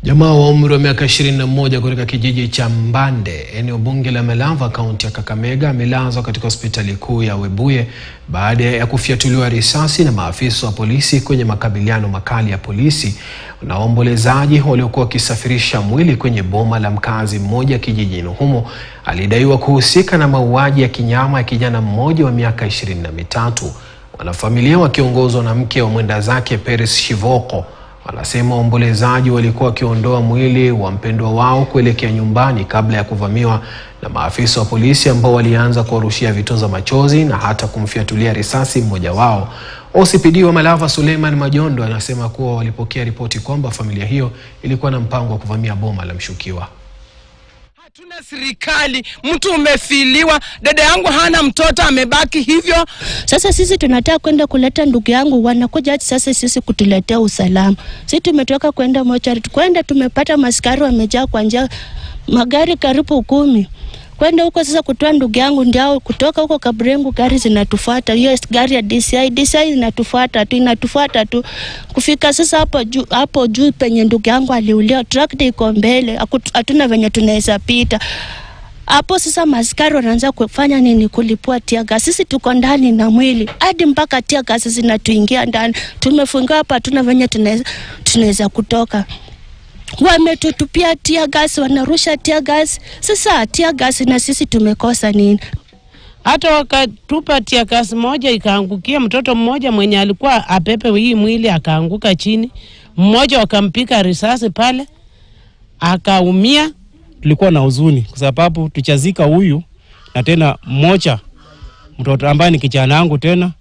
Jamaa wa umri wa miaka 21 kutoka kijiji cha Mbande, eneo bunge la Malava, kaunti ya Kakamega, amelazwa katika hospitali kuu ya Webuye baada ya kufyatuliwa risasi na maafisa wa polisi kwenye makabiliano makali ya polisi na waombolezaji waliokuwa wakisafirisha mwili kwenye boma la mkazi mmoja kijijini humo alidaiwa kuhusika na mauaji ya kinyama ya kijana mmoja wa miaka 23. Wanafamilia wakiongozwa na mke wa mwenda zake Peres Shivoko wanasema waombolezaji walikuwa wakiondoa mwili wa mpendwa wao kuelekea nyumbani kabla ya kuvamiwa na maafisa wa polisi ambao walianza kuwarushia vitoza machozi na hata kumfyatulia risasi mmoja wao. OCPD wa Malava Suleiman Majondo anasema kuwa walipokea ripoti kwamba familia hiyo ilikuwa na mpango wa kuvamia boma la mshukiwa. Hatuna serikali, mtu umefiliwa, dada yangu hana mtoto amebaki hivyo. Sasa sisi tunataka kwenda kuleta ndugu yangu, wanakuja sasa sisi kutuletea usalama. Sisi tumetoka kwenda mochari, kwenda tumepata maskari wamejaa kwa njia, magari karibu 10. Kwenda huko sasa kutoa ndugu yangu, ndio kutoka huko Kabrengu gari zinatufuata. Hiyo gari ya DCI inatufuata tu. Kufika sasa hapo juu penye ndugu yangu aliuliwa, tractor iko mbele, hatuna venye tunaweza pita. Hapo sasa maskari wanaanza kufanya nini? Kulipua tear gas. Sisi tuko ndani na mwili hadi mpaka tear gas zinatuingia ndani. Tumefunga hapa, hatuna venye tunaweza kutoka. Wametutupia tear gas, wanarusha tear gas. Sasa tear gas na sisi tumekosa nini? Hata wakatupa tear gas moja ikaangukia mtoto mmoja mwenye alikuwa apepe hii mwili, akaanguka chini. Mmoja wakampika risasi pale akaumia. Tulikuwa na huzuni kwa sababu tuchazika huyu na tena mmoja mtoto ambaye ni kijana wangu tena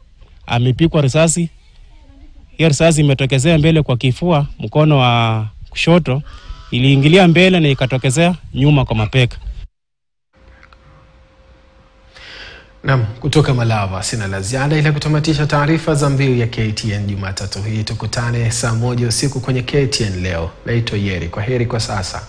amepikwa risasi. Hiyo risasi imetokezea mbele kwa kifua, mkono wa kushoto iliingilia mbele na ikatokezea nyuma kwa mapeka. Naam, kutoka Malava sina la ziada ila kutamatisha taarifa za mbiu ya KTN Jumatatu hii. Tukutane saa 1 usiku kwenye KTN leo. Naitwa Yeri. Kwaheri kwa sasa.